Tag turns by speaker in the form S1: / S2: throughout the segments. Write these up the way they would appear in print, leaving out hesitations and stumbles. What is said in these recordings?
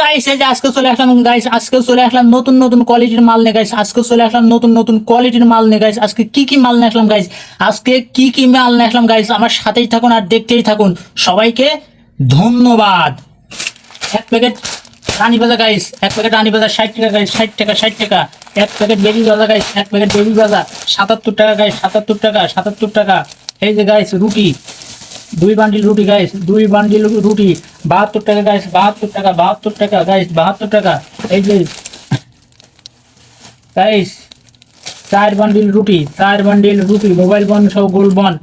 S1: Guys, এই যে আজকে চলে আসলাম গাইস, আজকে চলে আসলাম নতুন নতুন কোয়ালিটির মাল নিয়ে গাইস, আজকে চলে আসলাম নতুন নতুন কোয়ালিটির মাল নিয়ে গাইস। আজকে কি কি মাল নিয়ে আসলাম গাইস, আজকে কি কি মাল নিয়ে আসলাম গাইস, আমার সাথেই থাকুন আর দেখতেই থাকুন। সবাইকে ধন্যবাদ। এক প্যাকেট রানী ভাজা গাইস, এক প্যাকেট রানী ভাজা 60 টাকা গাইস, 60 টাকা 60 টাকা। এক প্যাকেট বেবি ভাজা গাইস, এক প্যাকেট বেবি ভাজা 77 টাকা গাইস, 77 টাকা 77 টাকা। এই যে গাইস রুটি, 2 বান্ডিল রুটি গাইস, 2 বান্ডিল রুটি 72 টাকা গাইস, 72 টাকা 72 টাকা গাইস, 72 টাকা। এই যে গাইস 4 বান্ডিল রুটি, 4 বান্ডিল রুটি মোবাইল বন সহ গোল বন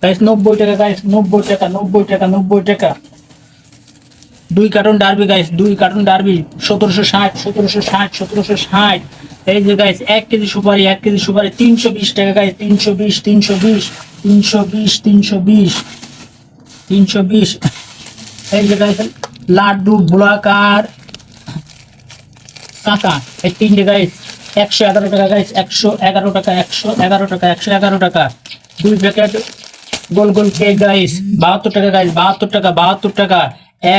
S1: গাইস, 90 টাকা গাইস, 90 টাকা 90 টাকা 90 টাকা। 2 carton derby guys, 2 carton derby 1760 1760 1760। এই যে গাইস 1 কেজি সুপারি, 1 কেজি সুপারি 320 টাকা গাইস, 320 320 320 320 320। এই যে গাইস লাড্ডু ব্লকার কাকা, এই 3টে গাইস 111 টাকা গাইস, 111 টাকা 111 টাকা 111 টাকা। 2 প্যাকেট গোল গোল কেক গাইস, 72 টাকা গাইস, 72 টাকা 72 টাকা।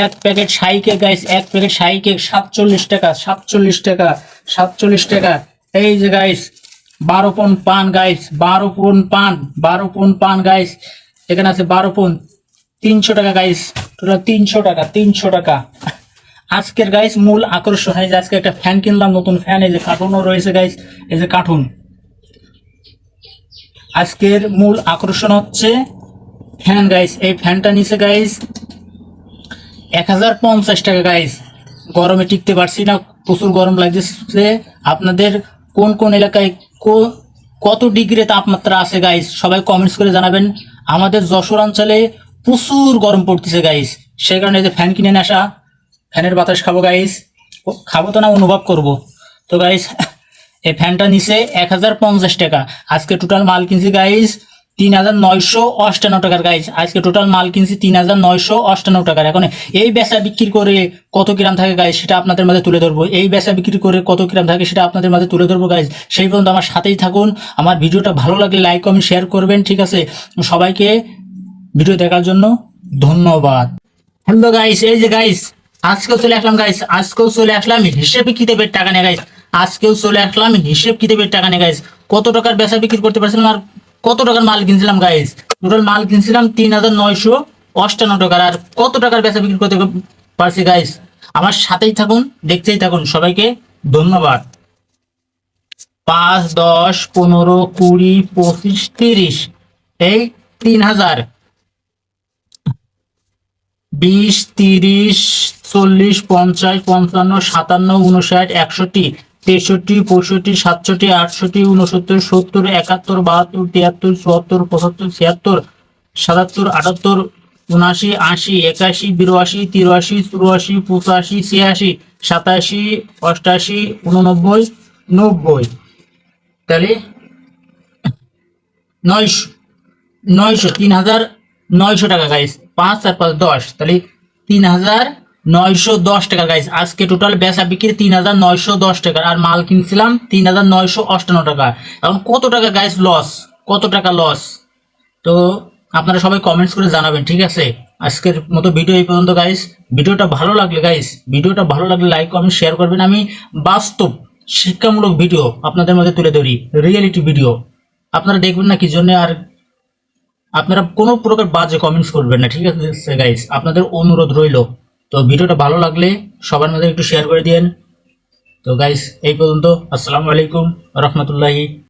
S1: 1 প্যাকেট শাহী কেক গাইস, 1 প্যাকেট শাহী কেক 47 টাকা 47 টাকা 47 টাকা। এই যে গাইস 12 পন পান গাইস, 12 পন পান 12 পন পান গাইস, এখানে আছে 12 পন 300 টাকা গাইস, টোটাল 300 টাকা 300 টাকা। আজকের গাইস মূল আকর্ষণ, এই যে আজকে একটা ফ্যান কিনলাম, নতুন ফ্যান, এই যে কার্টুনও রয়েছে গাইস, এই যে কার্টুন। আজকের মূল আকর্ষণ হচ্ছে ফ্যান গাইস, এই ফ্যানটা নিচে গাইস 1050 টাকা গাইস। গরমে টিকতে পারছি না, প্রচুর গরম লাগছে। আপনাদের কোন কোন এলাকায় কত ডিগ্রি তাপমাত্রা আছে গাইস, সবাই কমেন্টস করে জানাবেন। আমাদের যশোর অঞ্চলে প্রচুর গরম পড়তেছে গাইস, সেই কারণে এই যে ফ্যান কিনে নিয়ে আসা, ফ্যানের বাতাস খাবো গাইস, খাবো তো না, অনুভব করব। তো গাইস এই ফ্যানটা নিচে 1050 টাকা। আজকে টোটাল মাল কিনছি গাইস 3958 টাকার গাইস, আজকে টোটাল মাল কিনছি 3958 টাকার। এখন এই বেচা বিক্রি করে কত গ্রাম থাকে গাইস, সেটা আপনাদের মাঝে তুলে ধরবো। এই বেচা বিক্রি করে কত গ্রাম থাকে সেটা আপনাদের মাঝে তুলে ধরবো গাইস। সেই পর্যন্ত আমার সাথেই থাকুন। আমার ভিডিওটা ভালো লাগলে লাইক কমেন্ট শেয়ার করবেন, ঠিক আছে? সবাইকে ভিডিও দেখার জন্য ধন্যবাদ। হ্যালো গাইস, এই যে গাইস আজকেও চলে আসলাম গাইস, আজকেও চলে আসলাম হিসেব কিতাবের টাকা নিয়ে গাইস, আজকেও চলে আসলাম হিসেব কিতাবের টাকা নিয়ে গাইস। কত টাকার বেচা বিক্রি করতে পারছিলাম আর কত টাকার মাল কিনছিলাম গাইস, টোটাল মাল কিনছিলাম 3958 টাকার। আর কত টাকার বেচা বিক্রি করতে পারছি গাইস, আমার সাথেই থাকুন, দেখতেই থাকুন। সবাইকে ধন্যবাদ। 5 10 15 20 25 30, এই 3000, 20 30 40 50 55 57 59 61 63 65 67 68 69 70 71 72 73 74 75 76 77 78 79 80 81 82 83 84 85 86 87 88 89 90। তাহলে 900 3900 টাকা গাইস, 5 আর 5 10, তাহলে 3910 টাকা গাইস। আজকে টোটাল বেচা বিক্রি 3910 টাকা, আর মাল কিনছিলাম 3958 টাকা। এখন কত টাকা গাইস লস, কত টাকা লস, তো আপনারা সবাই কমেন্টস করে জানাবেন, ঠিক আছে? আজকের মতো ভিডিও এই পর্যন্ত গাইস। ভিডিওটা ভালো লাগলে গাইস, ভিডিওটা ভালো লাগলে লাইক কমেন্ট শেয়ার করবেন। আমি বাস্তব শিক্ষামূলক ভিডিও আপনাদের মধ্যে তুলে ধরি, রিয়েলিটি ভিডিও। আপনারা দেখবেন না কি জন্য, আর আপনারা কোনো প্রকার বাজে কমেন্টস করবেন না, ঠিক আছে গাইস? আপনাদের অনুরোধ রইল। তো ভিডিওটা ভালো লাগলে সবার মধ্যে একটু শেয়ার করে দিয়েন। তো গাইস এই পর্যন্ত, আসসালামু আলাইকুম রহমতুল্লাহি।